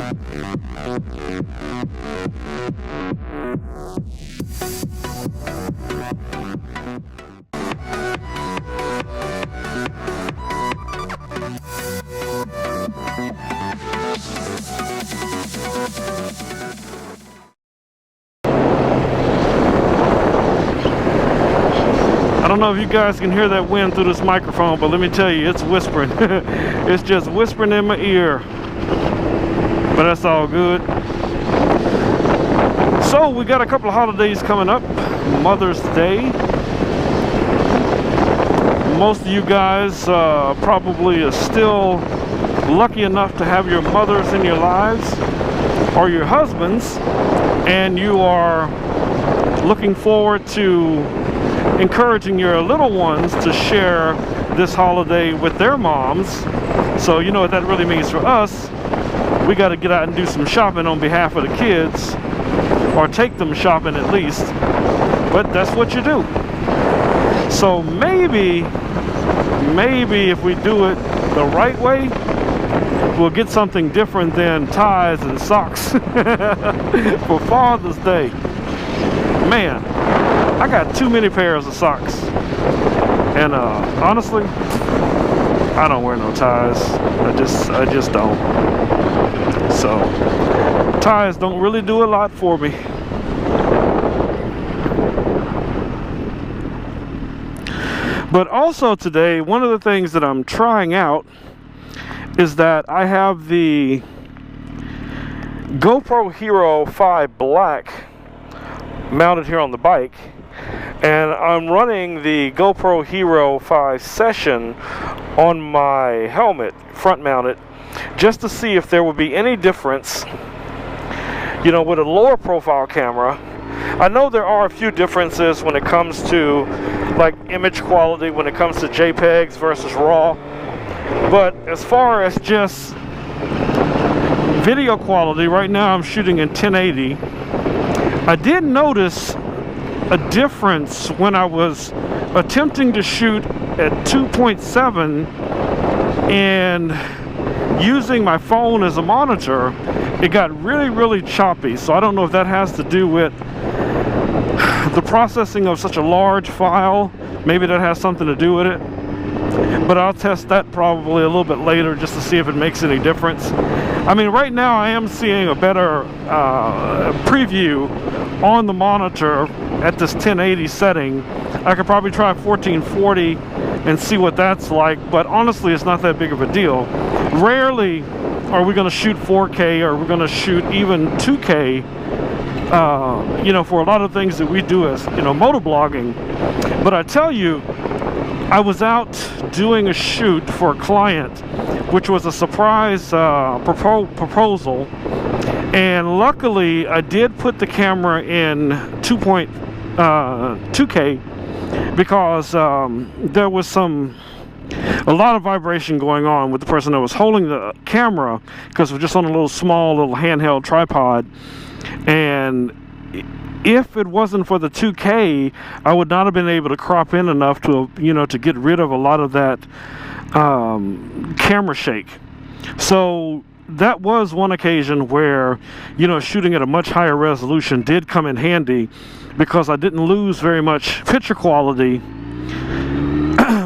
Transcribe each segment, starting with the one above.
I don't know if you guys can hear that wind through this microphone, but let me tell you, it's whispering. It's just whispering in my ear. But that's all good. So we got a couple of holidays coming up. Mother's Day. Most of you guys probably are still lucky enough to have your mothers in your lives, or your husbands, and you are looking forward to encouraging your little ones to share this holiday with their moms. So you know what that really means for us. We got to get out and do some shopping on behalf of the kids, or take them shopping at least. But that's what you do. So maybe if we do it the right way, we'll get something different than ties and socks for Father's Day. Man, I got too many pairs of socks, and honestly, I don't wear no ties. I just don't. So ties don't really do a lot for me. But also today, one of the things that I'm trying out is that I have the GoPro Hero5 Black mounted here on the bike, and I'm running the GoPro Hero5 Session on my helmet, front mounted, just to see if there would be any difference, you know, with a lower profile camera. I know there are a few differences when it comes to like image quality, when it comes to JPEGs versus RAW, but as far as just video quality, right now I'm shooting in 1080. I did notice a difference when I was attempting to shoot at 2.7 and using my phone as a monitor. It got really choppy, so I don't know if that has to do with the processing of such a large file. Maybe that has something to do with it, but I'll test that probably a little bit later just to see if it makes any difference. I mean, right now I am seeing a better preview on the monitor at this 1080 setting. I could probably try 1440 and see what that's like, but honestly it's not that big of a deal. Rarely are we going to shoot 4K, or we're going to shoot even 2K, you know, for a lot of things that we do as, you know, motovlogging. But I tell you, I was out doing a shoot for a client, which was a surprise proposal, and luckily I did put the camera in 2K because there was a lot of vibration going on with the person that was holding the camera, because it was just on a small little handheld tripod. And if it wasn't for the 2K, I would not have been able to crop in enough to, you know, to get rid of a lot of that camera shake. So that was one occasion where, you know, shooting at a much higher resolution did come in handy, because I didn't lose very much picture quality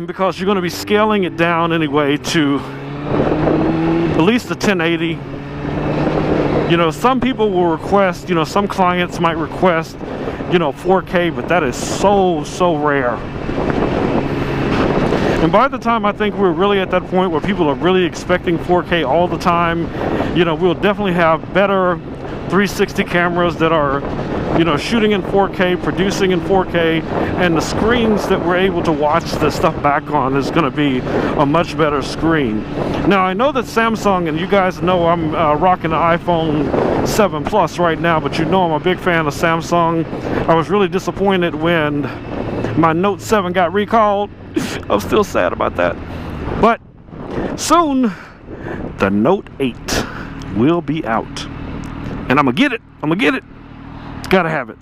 because you're going to be scaling it down anyway to at least the 1080. You know, some people will request, you know, some clients might request, you know, 4K, but that is so rare. And by the time I think we're really at that point where people are really expecting 4K all the time, you know, we'll definitely have better 360 cameras that are, you know, shooting in 4K, producing in 4K, and the screens that we're able to watch the stuff back on is going to be a much better screen. Now, I know that Samsung, and you guys know I'm rocking the iPhone 7 Plus right now, but you know I'm a big fan of Samsung. I was really disappointed when my Note 7 got recalled. I'm still sad about that. But soon, the Note 8 will be out. And I'm gonna get it. Gotta have it.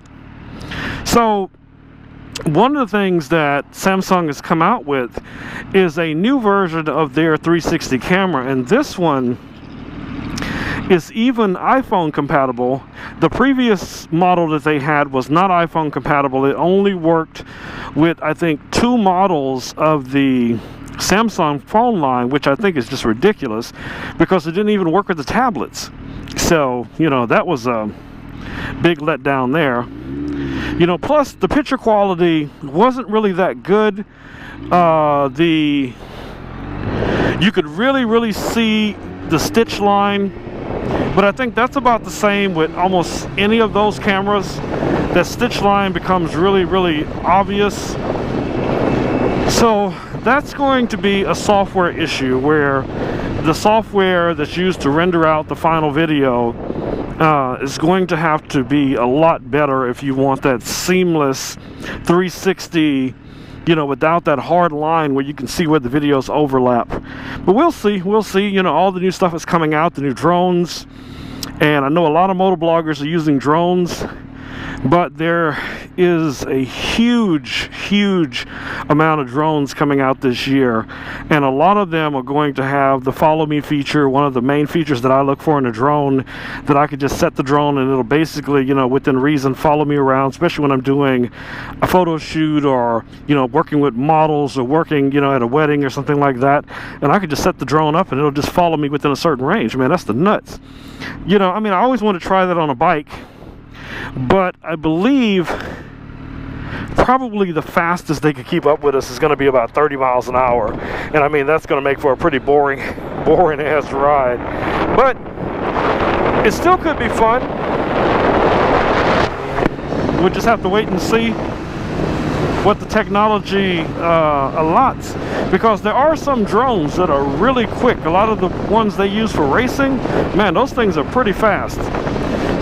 So one of the things that Samsung has come out with is a new version of their 360 camera, and this one is even iPhone compatible. The previous model that they had was not iPhone compatible. It only worked with, I think, 2 models of the Samsung phone line, which I think is just ridiculous because it didn't even work with the tablets. So, you know, that was a big letdown there. You know, plus the picture quality wasn't really that good. You could really see the stitch line, but I think that's about the same with almost any of those cameras. That stitch line becomes really obvious. So that's going to be a software issue, where the software that's used to render out the final video is going to have to be a lot better if you want that seamless 360, you know, without that hard line where you can see where the videos overlap. But we'll see. You know, all the new stuff is coming out, the new drones, and I know a lot of motovloggers are using drones, but there is a huge amount of drones coming out this year, and a lot of them are going to have the follow me feature. One of the main features that I look for in a drone, that I could just set the drone and it'll basically, you know, within reason follow me around, especially when I'm doing a photo shoot, or, you know, working with models, or working, you know, at a wedding or something like that, and I could just set the drone up and it'll just follow me within a certain range. Man, that's the nuts. You know, I mean, I always want to try that on a bike, but I believe probably the fastest they could keep up with us is going to be about 30 miles an hour. And I mean, that's going to make for a pretty boring ass ride. But it still could be fun. We'll just have to wait and see what the technology allots, because there are some drones that are really quick. A lot of the ones they use for racing, man, those things are pretty fast.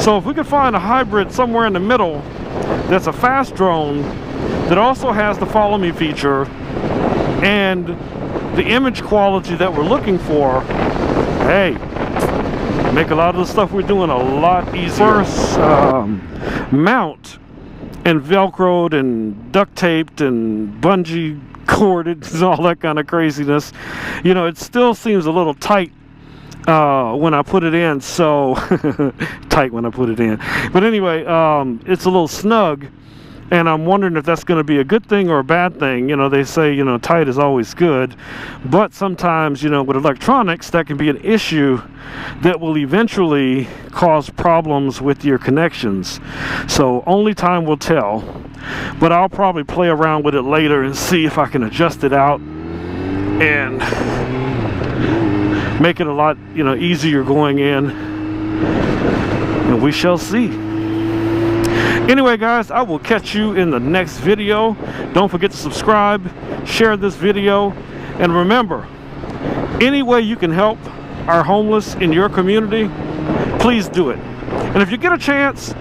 So if we could find a hybrid somewhere in the middle that's a fast drone that also has the follow me feature and the image quality that we're looking for, hey, make a lot of the stuff we're doing a lot easier. First, mount and velcroed and duct taped and bungee corded and all that kind of craziness, you know, it still seems a little tight when I put it in. So tight when I put it in, but anyway, it's a little snug, and I'm wondering if that's going to be a good thing or a bad thing. You know, they say, you know, tight is always good, but sometimes, you know, with electronics, that can be an issue that will eventually cause problems with your connections. So only time will tell, but I'll probably play around with it later and see if I can adjust it out and make it a lot, you know, easier going in, and we shall see. Anyway, guys, I will catch you in the next video. Don't forget to subscribe, share this video, and remember, any way you can help our homeless in your community, please do it. And if you get a chance,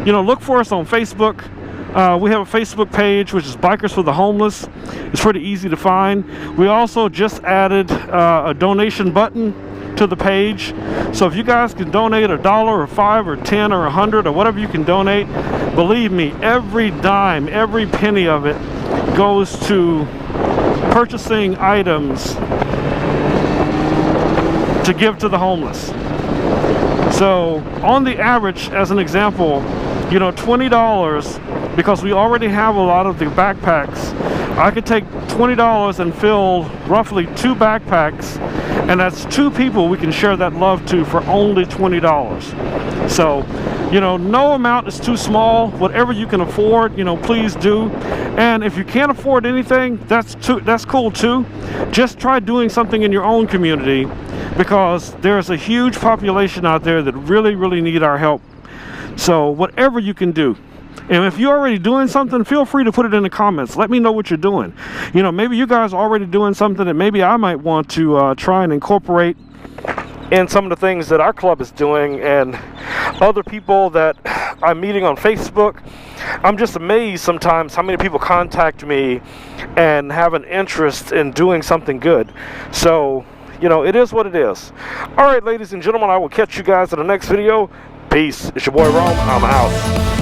you know, look for us on Facebook. We have a Facebook page, which is Bikers for the Homeless. It's pretty easy to find. We also just added a donation button to the page. So if you guys can donate $1 or $5 or $10 or $100 or whatever you can donate, believe me, every dime, every penny of it goes to purchasing items to give to the homeless. So on the average, as an example, you know, $20, because we already have a lot of the backpacks, I could take $20 and fill roughly 2 backpacks, and that's 2 people we can share that love to for only $20. So, you know, no amount is too small. Whatever you can afford, you know, please do. And if you can't afford anything, that's cool too. Just try doing something in your own community, because there's a huge population out there that really need our help. So whatever you can do. And if you're already doing something, feel free to put it in the comments. Let me know what you're doing. You know, maybe you guys are already doing something that maybe I might want to try and incorporate in some of the things that our club is doing, and other people that I'm meeting on Facebook. I'm just amazed sometimes how many people contact me and have an interest in doing something good. So, you know, it is what it is. All right, ladies and gentlemen, I will catch you guys in the next video. Peace. It's your boy Rome. I'm out.